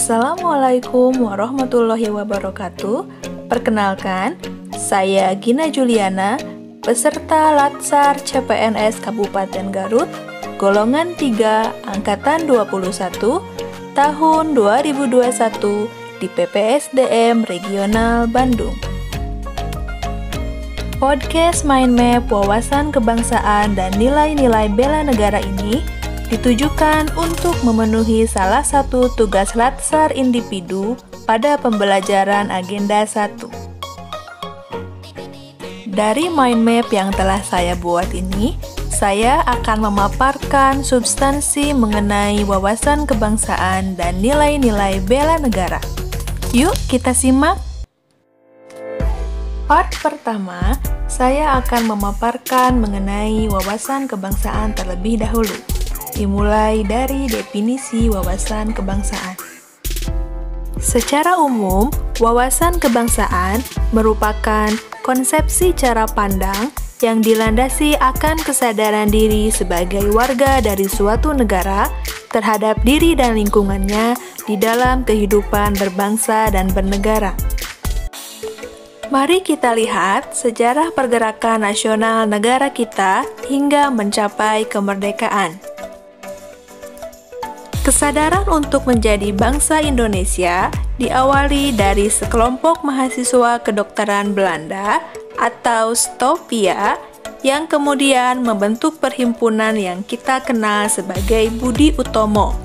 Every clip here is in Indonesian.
Assalamualaikum warahmatullahi wabarakatuh. Perkenalkan, saya Gina Juliana, peserta Latsar CPNS Kabupaten Garut, golongan 3, angkatan 21, tahun 2021 di PPSDM Regional Bandung. Podcast Mind Map Wawasan Kebangsaan dan Nilai-Nilai Bela Negara ini ditujukan untuk memenuhi salah satu tugas Latsar individu pada pembelajaran Agenda 1. Dari mind map yang telah saya buat ini, saya akan memaparkan substansi mengenai wawasan kebangsaan dan nilai-nilai bela negara. Yuk kita simak! Part pertama, saya akan memaparkan mengenai wawasan kebangsaan terlebih dahulu. Dimulai dari definisi wawasan kebangsaan. Secara umum, wawasan kebangsaan merupakan konsepsi cara pandang yang dilandasi akan kesadaran diri sebagai warga dari suatu negara terhadap diri dan lingkungannya di dalam kehidupan berbangsa dan bernegara. Mari kita lihat sejarah pergerakan nasional negara kita hingga mencapai kemerdekaan. Kesadaran untuk menjadi bangsa Indonesia diawali dari sekelompok mahasiswa kedokteran Belanda atau Stovia yang kemudian membentuk perhimpunan yang kita kenal sebagai Budi Utomo.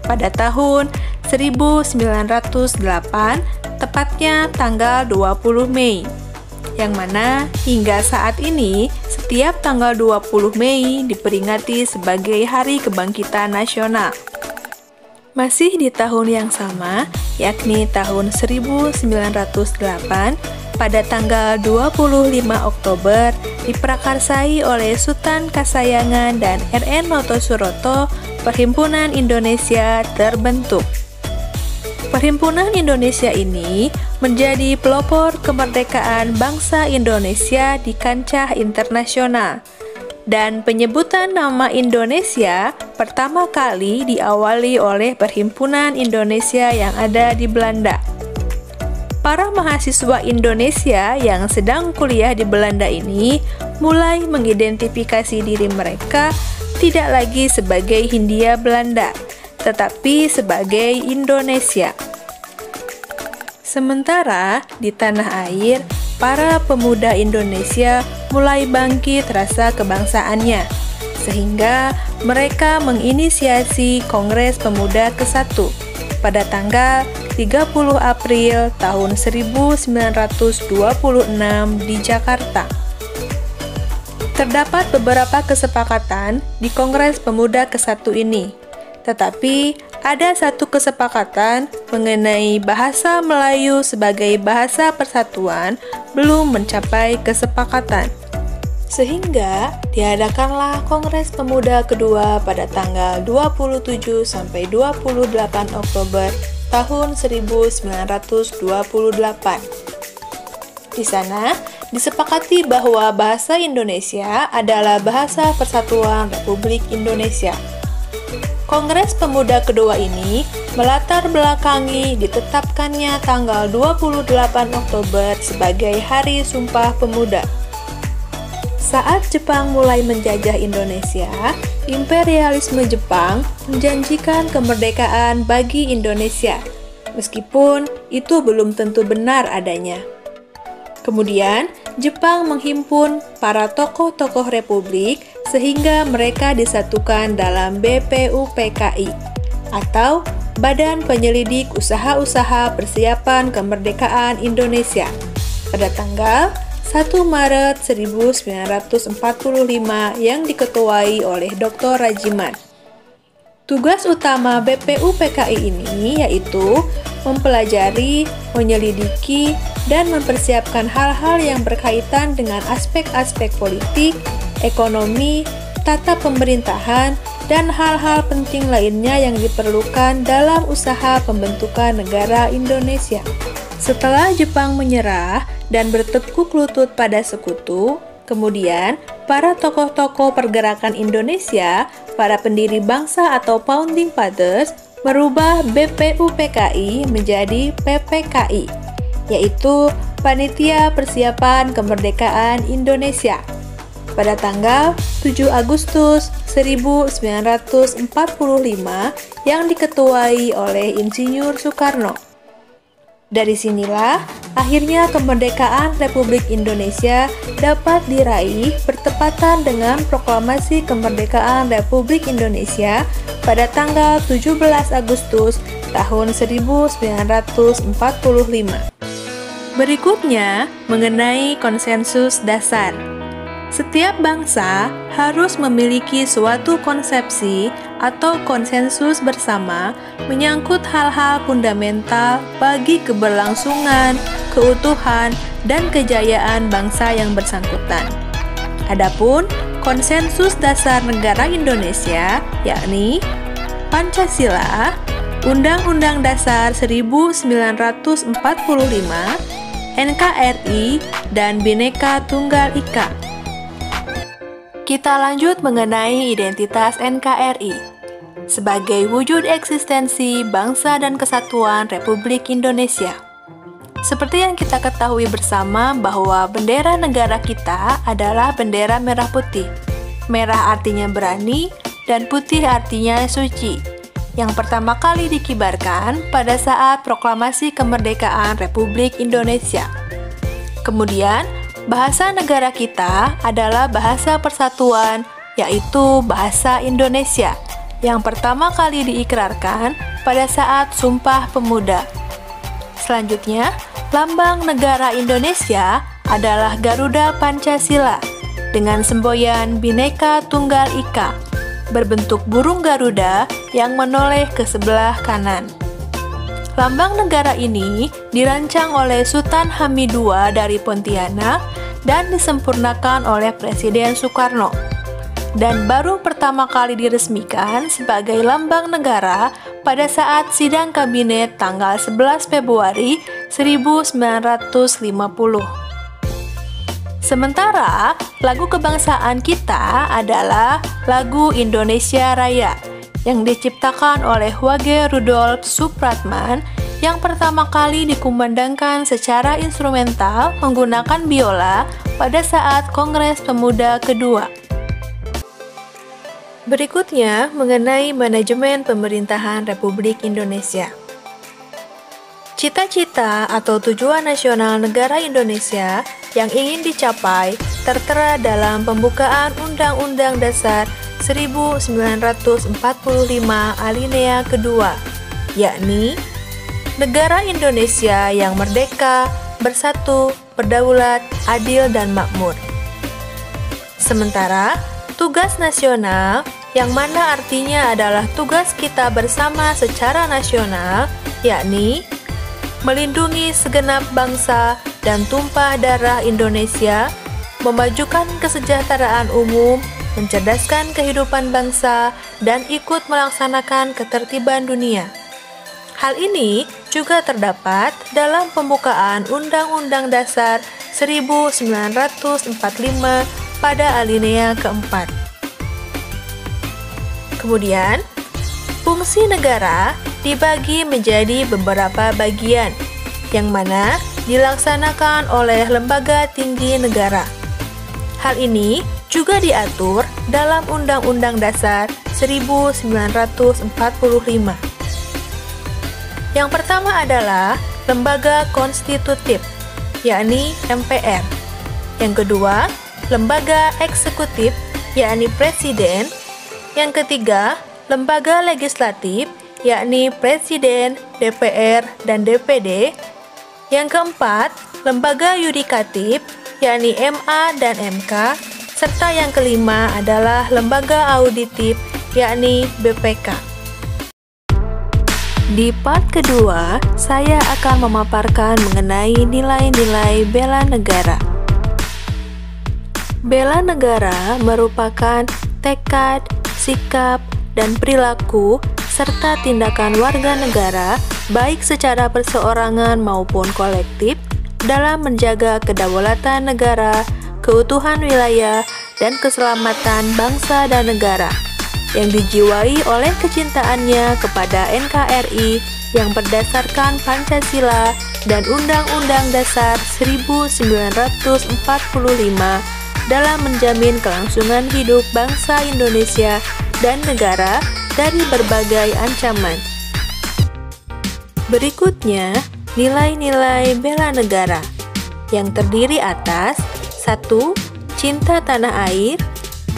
Pada tahun 1908, tepatnya tanggal 20 Mei, yang mana hingga saat ini setiap tanggal 20 Mei diperingati sebagai Hari Kebangkitan Nasional. Masih di tahun yang sama, yakni tahun 1908, pada tanggal 25 Oktober diprakarsai oleh Sultan Kasayangan dan R.N. Noto Suroto, Perhimpunan Indonesia terbentuk. Perhimpunan Indonesia ini menjadi pelopor kemerdekaan bangsa Indonesia di kancah internasional. Dan penyebutan nama Indonesia pertama kali diawali oleh Perhimpunan Indonesia yang ada di Belanda. Para mahasiswa Indonesia yang sedang kuliah di Belanda ini mulai mengidentifikasi diri mereka tidak lagi sebagai Hindia Belanda, tetapi sebagai Indonesia. Sementara di tanah air, para pemuda Indonesia mulai bangkit rasa kebangsaannya, sehingga mereka menginisiasi Kongres Pemuda ke-1 pada tanggal 30 April tahun 1926 di Jakarta. Terdapat beberapa kesepakatan di Kongres Pemuda ke-1 ini, tetapi ada satu kesepakatan mengenai bahasa Melayu sebagai bahasa persatuan belum mencapai kesepakatan. Sehingga diadakanlah Kongres Pemuda kedua pada tanggal 27 sampai 28 Oktober tahun 1928. Di sana disepakati bahwa bahasa Indonesia adalah bahasa persatuan Republik Indonesia. Kongres Pemuda kedua ini melatar belakangi ditetapkannya tanggal 28 Oktober sebagai Hari Sumpah Pemuda. Saat Jepang mulai menjajah Indonesia, imperialisme Jepang menjanjikan kemerdekaan bagi Indonesia, meskipun itu belum tentu benar adanya. Kemudian, Jepang menghimpun para tokoh-tokoh republik sehingga mereka disatukan dalam BPUPKI atau Badan Penyelidik Usaha-Usaha Persiapan Kemerdekaan Indonesia pada tanggal 1 Maret 1945 yang diketuai oleh Dr. Rajiman. Tugas utama BPUPKI ini yaitu mempelajari, menyelidiki, dan mempersiapkan hal-hal yang berkaitan dengan aspek-aspek politik, ekonomi, tata pemerintahan, dan hal-hal penting lainnya yang diperlukan dalam usaha pembentukan negara Indonesia. Setelah Jepang menyerah dan bertekuk lutut pada sekutu, kemudian para tokoh-tokoh pergerakan Indonesia, para pendiri bangsa atau Founding Fathers, merubah BPUPKI menjadi PPKI, yaitu Panitia Persiapan Kemerdekaan Indonesia, pada tanggal 7 Agustus 1945 yang diketuai oleh Insinyur Soekarno. Dari sinilah akhirnya kemerdekaan Republik Indonesia dapat diraih bertepatan dengan Proklamasi Kemerdekaan Republik Indonesia pada tanggal 17 Agustus tahun 1945. Berikutnya, mengenai konsensus dasar. Setiap bangsa harus memiliki suatu konsepsi atau konsensus bersama menyangkut hal-hal fundamental bagi keberlangsungan, keutuhan, dan kejayaan bangsa yang bersangkutan. Adapun konsensus dasar negara Indonesia, yakni Pancasila, Undang-Undang Dasar 1945, NKRI, dan Bhinneka Tunggal Ika. Kita lanjut mengenai identitas NKRI. Sebagai wujud eksistensi bangsa dan kesatuan Republik Indonesia. Seperti yang kita ketahui bersama bahwa bendera negara kita adalah bendera merah putih. Merah artinya berani dan putih artinya suci, yang pertama kali dikibarkan pada saat Proklamasi Kemerdekaan Republik Indonesia. Kemudian, bahasa negara kita adalah bahasa persatuan, yaitu bahasa Indonesia, yang pertama kali diikrarkan pada saat Sumpah Pemuda. Selanjutnya, lambang negara Indonesia adalah Garuda Pancasila dengan semboyan Bhinneka Tunggal Ika, berbentuk burung Garuda yang menoleh ke sebelah kanan. Lambang negara ini dirancang oleh Sultan Hamid II dari Pontianak dan disempurnakan oleh Presiden Soekarno, dan baru pertama kali diresmikan sebagai lambang negara pada saat sidang kabinet tanggal 11 Februari 1950. Sementara lagu kebangsaan kita adalah lagu Indonesia Raya yang diciptakan oleh Wage Rudolf Supratman yang pertama kali dikumandangkan secara instrumental menggunakan biola pada saat Kongres Pemuda kedua. Berikutnya mengenai manajemen pemerintahan Republik Indonesia. Cita-cita atau tujuan nasional negara Indonesia yang ingin dicapai tertera dalam pembukaan Undang-Undang Dasar 1945 alinea kedua, yakni negara Indonesia yang merdeka, bersatu, berdaulat, adil, dan makmur. Sementara, tugas nasional yang mana artinya adalah tugas kita bersama secara nasional, yakni melindungi segenap bangsa dan tumpah darah Indonesia, memajukan kesejahteraan umum, mencerdaskan kehidupan bangsa, dan ikut melaksanakan ketertiban dunia. Hal ini juga terdapat dalam pembukaan Undang-Undang Dasar 1945 pada alinea keempat. Kemudian, fungsi negara dibagi menjadi beberapa bagian, yang mana dilaksanakan oleh lembaga tinggi negara. Hal ini juga diatur dalam Undang-Undang Dasar 1945. Yang pertama adalah lembaga konstitutif, yakni MPR. Yang kedua, lembaga eksekutif, yakni Presiden. Yang ketiga, lembaga legislatif, yakni Presiden, DPR, dan DPD. Yang keempat, lembaga yudikatif, yakni MA dan MK, serta yang kelima adalah lembaga auditif, yakni BPK. Di part kedua, saya akan memaparkan mengenai nilai-nilai bela negara. Bela negara merupakan tekad, sikap, dan perilaku serta tindakan warga negara, baik secara perseorangan maupun kolektif, dalam menjaga kedaulatan negara, keutuhan wilayah, dan keselamatan bangsa dan negara. yang dijiwai oleh kecintaannya kepada NKRI yang berdasarkan Pancasila dan Undang-Undang Dasar 1945 dalam menjamin kelangsungan hidup bangsa Indonesia dan negara dari berbagai ancaman. Berikutnya, nilai-nilai bela negara yang terdiri atas 1. Cinta tanah air,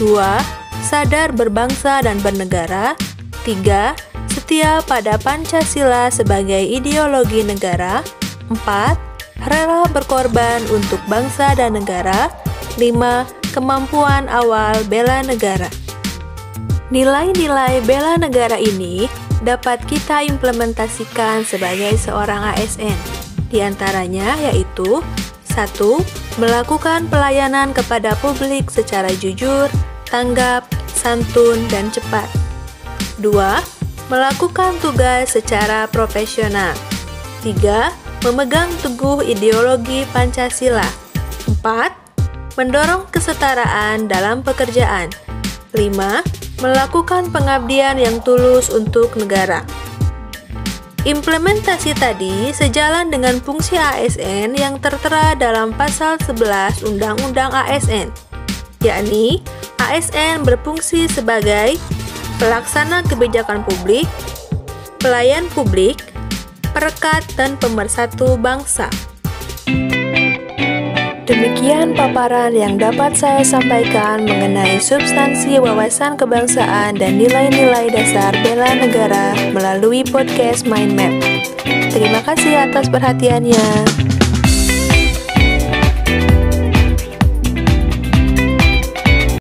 2. Sadar berbangsa dan bernegara, 3. Setia pada Pancasila sebagai ideologi negara, 4. Rela berkorban untuk bangsa dan negara, 5. Kemampuan awal bela negara. Nilai-nilai bela negara ini dapat kita implementasikan sebagai seorang ASN. Di antaranya yaitu 1. Melakukan pelayanan kepada publik secara jujur, tanggap, santun, dan cepat. 2. Melakukan tugas secara profesional. 3. Memegang teguh ideologi Pancasila. 4. Mendorong kesetaraan dalam pekerjaan. 5. Melakukan pengabdian yang tulus untuk negara. Implementasi tadi sejalan dengan fungsi ASN yang tertera dalam pasal 11 Undang-Undang ASN, yakni ASN berfungsi sebagai pelaksana kebijakan publik, pelayan publik, perekat dan pemersatu bangsa. Demikian paparan yang dapat saya sampaikan mengenai substansi wawasan kebangsaan dan nilai-nilai dasar bela negara melalui podcast Mind Map. Terima kasih atas perhatiannya.